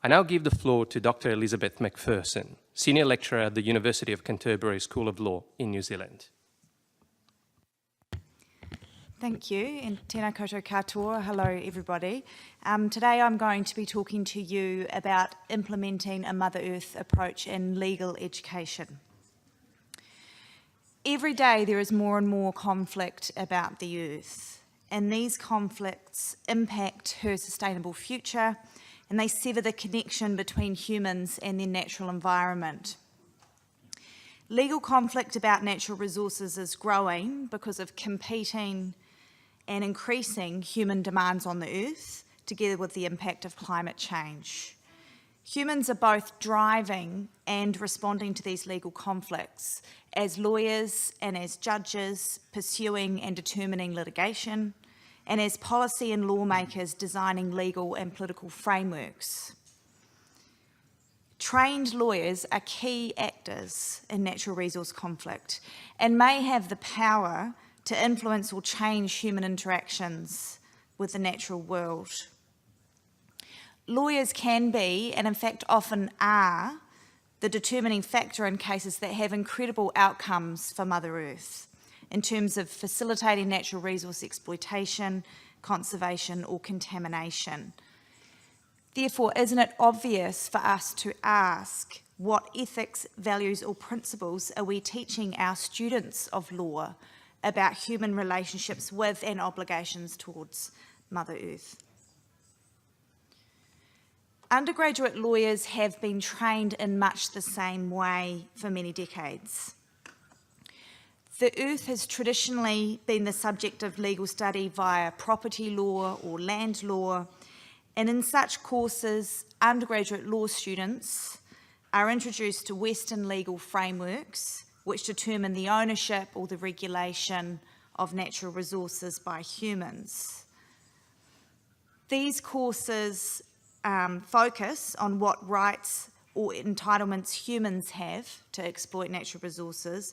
I now give the floor to Dr. Elizabeth Macpherson, Senior Lecturer at the University of Canterbury School of Law in New Zealand. Thank you, and tēnā koutou katoa. Hello, everybody. Today I'm going to be talking to you about implementing a Mother Earth approach in legal education. Every day there is more and more conflict about the Earth, and these conflicts impact her sustainable future, and they sever the connection between humans and their natural environment. Legal conflict about natural resources is growing because of competing and increasing human demands on the Earth, together with the impact of climate change. Humans are both driving and responding to these legal conflicts as lawyers and as judges pursuing and determining litigation, and as policy and lawmakers designing legal and political frameworks. Trained lawyers are key actors in natural resource conflict and may have the power to influence or change human interactions with the natural world. Lawyers can be, and in fact often are, the determining factor in cases that have incredible outcomes for Mother Earth in terms of facilitating natural resource exploitation, conservation or contamination. Therefore, isn't it obvious for us to ask what ethics, values or principles are we teaching our students of law about human relationships with and obligations towards Mother Earth? Undergraduate lawyers have been trained in much the same way for many decades. The Earth has traditionally been the subject of legal study via property law or land law, and in such courses, undergraduate law students are introduced to Western legal frameworks which determine the ownership or the regulation of natural resources by humans. These courses focus on what rights or entitlements humans have to exploit natural resources,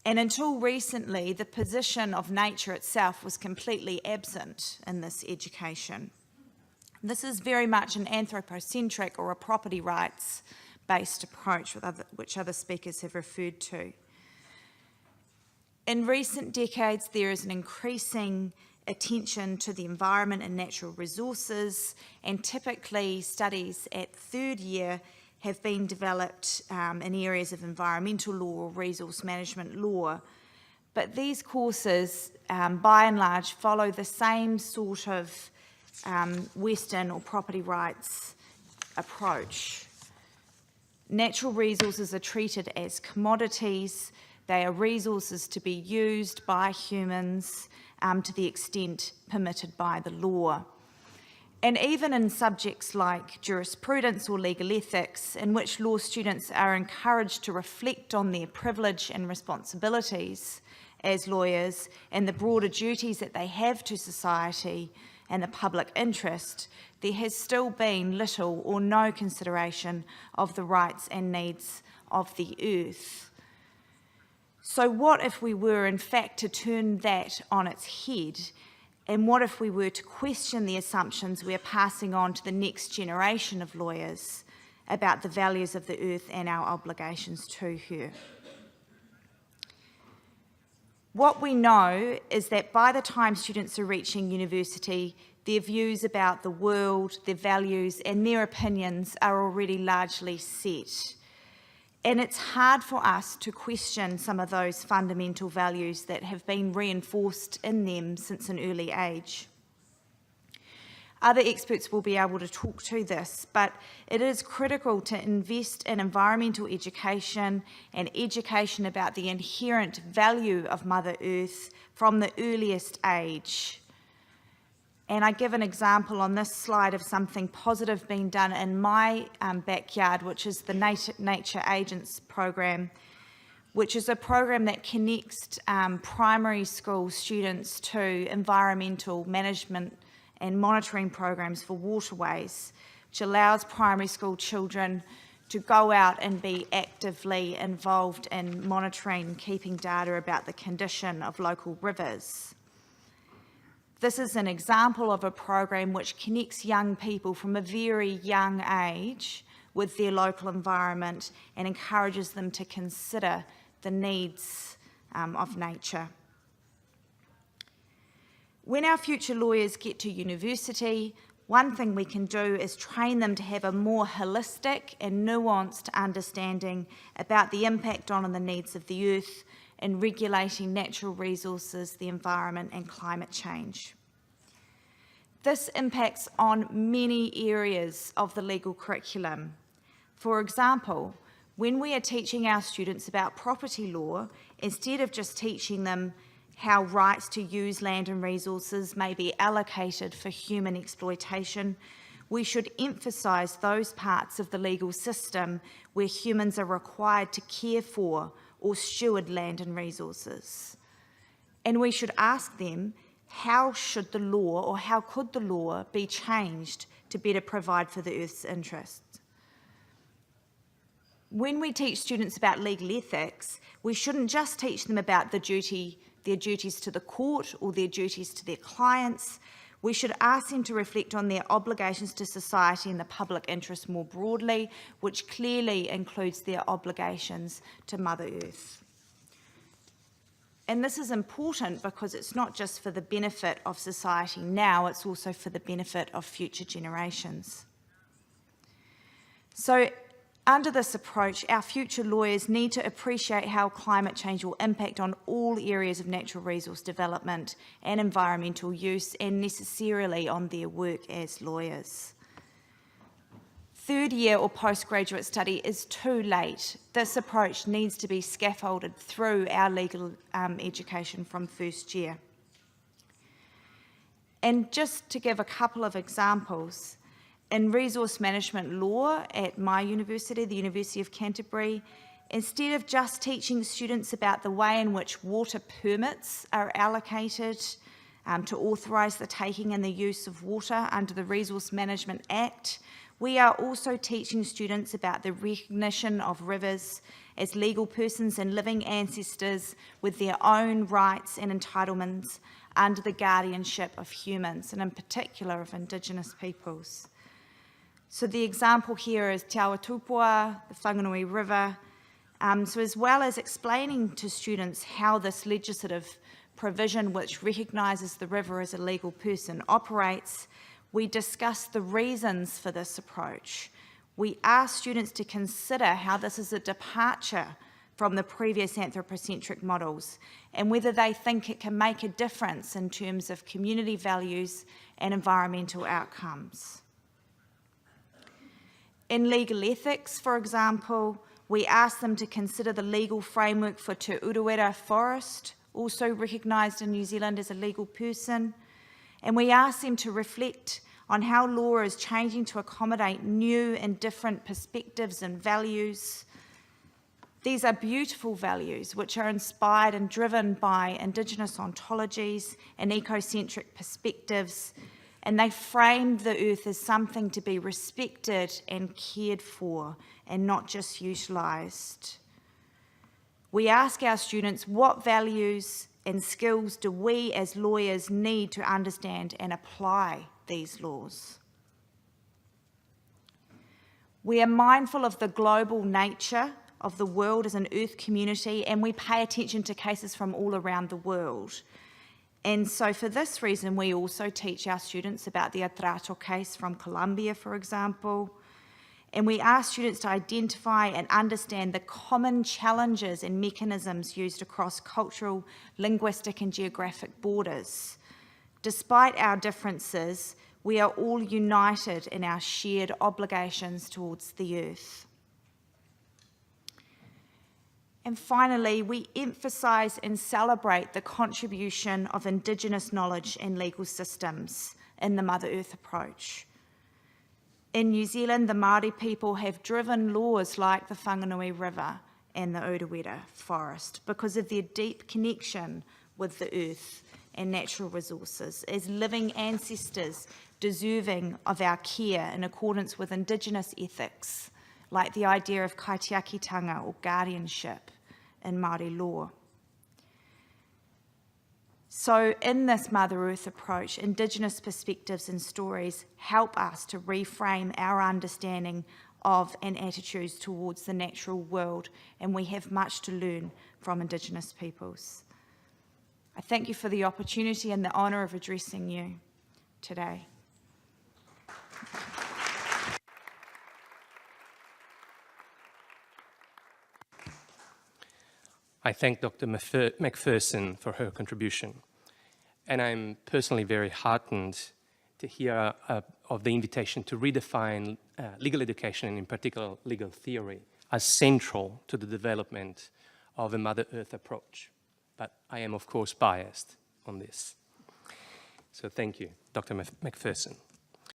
and until recently, the position of nature itself was completely absent in this education. This is very much an anthropocentric or a property rights-based approach, which other speakers have referred to. In recent decades, there is an increasing attention to the environment and natural resources, and typically studies at third year have been developed in areas of environmental law or resource management law. But these courses, by and large, follow the same sort of Western or property rights approach. Natural resources are treated as commodities. They are resources to be used by humans to the extent permitted by the law. And even in subjects like jurisprudence or legal ethics, in which law students are encouraged to reflect on their privilege and responsibilities as lawyers and the broader duties that they have to society and the public interest, there has still been little or no consideration of the rights and needs of the Earth. So what if we were in fact to turn that on its head, and what if we were to question the assumptions we are passing on to the next generation of lawyers about the values of the Earth and our obligations to her? What we know is that by the time students are reaching university, their views about the world, their values and their opinions are already largely set. And it's hard for us to question some of those fundamental values that have been reinforced in them since an early age. Other experts will be able to talk to this, but it is critical to invest in environmental education and education about the inherent value of Mother Earth from the earliest age. And I give an example on this slide of something positive being done in my backyard, which is the Nature Agents program, which is a program that connects primary school students to environmental management and monitoring programs for waterways, which allows primary school children to go out and be actively involved in monitoring, keeping data about the condition of local rivers. This is an example of a program which connects young people from a very young age with their local environment and encourages them to consider the needs of nature. When our future lawyers get to university, one thing we can do is train them to have a more holistic and nuanced understanding about the impact on and the needs of the earth in regulating natural resources, the environment, and climate change. This impacts on many areas of the legal curriculum. For example, when we are teaching our students about property law, instead of just teaching them how rights to use land and resources may be allocated for human exploitation, we should emphasise those parts of the legal system where humans are required to care for or steward land and resources. And we should ask them, how should the law, or how could the law be changed to better provide for the Earth's interests? When we teach students about legal ethics, we shouldn't just teach them about their duties to the court or their duties to their clients. We should ask them to reflect on their obligations to society and the public interest more broadly, which clearly includes their obligations to Mother Earth. And this is important because it's not just for the benefit of society now, it's also for the benefit of future generations. So, under this approach, our future lawyers need to appreciate how climate change will impact on all areas of natural resource development and environmental use, and necessarily on their work as lawyers. Third year or postgraduate study is too late. This approach needs to be scaffolded through our legal education from first year. And just to give a couple of examples, in resource management law at my university, the University of Canterbury, instead of just teaching students about the way in which water permits are allocated to authorise the taking and the use of water under the Resource Management Act, we are also teaching students about the recognition of rivers as legal persons and living ancestors with their own rights and entitlements under the guardianship of humans, and in particular of Indigenous peoples. So the example here is Te Awa Tupua, the Whanganui River. So as well as explaining to students how this legislative provision, which recognises the river as a legal person, operates, we discuss the reasons for this approach. We ask students to consider how this is a departure from the previous anthropocentric models and whether they think it can make a difference in terms of community values and environmental outcomes. In legal ethics, for example, we ask them to consider the legal framework for Te Urewera forest, also recognised in New Zealand as a legal person, and we ask them to reflect on how law is changing to accommodate new and different perspectives and values. These are beautiful values which are inspired and driven by Indigenous ontologies and ecocentric perspectives, and they frame the earth as something to be respected and cared for and not just utilised. We ask our students, what values and skills do we as lawyers need to understand and apply these laws? We are mindful of the global nature of the world as an earth community, and we pay attention to cases from all around the world. And so for this reason, we also teach our students about the Atrato case from Colombia, for example. And we ask students to identify and understand the common challenges and mechanisms used across cultural, linguistic, and geographic borders. Despite our differences, we are all united in our shared obligations towards the earth. And finally, we emphasise and celebrate the contribution of Indigenous knowledge and legal systems in the Mother Earth approach. In New Zealand, the Māori people have driven laws like the Whanganui River and the Urewera forest because of their deep connection with the earth and natural resources as living ancestors deserving of our care in accordance with Indigenous ethics, like the idea of kaitiakitanga or guardianship in Māori law. So in this Mother Earth approach, Indigenous perspectives and stories help us to reframe our understanding of and attitudes towards the natural world, and we have much to learn from Indigenous peoples. I thank you for the opportunity and the honour of addressing you today. I thank Dr. Macpherson for her contribution, and I'm personally very heartened to hear of the invitation to redefine legal education, and in particular legal theory, as central to the development of a Mother Earth approach. But I am, of course, biased on this. So thank you, Dr. Macpherson.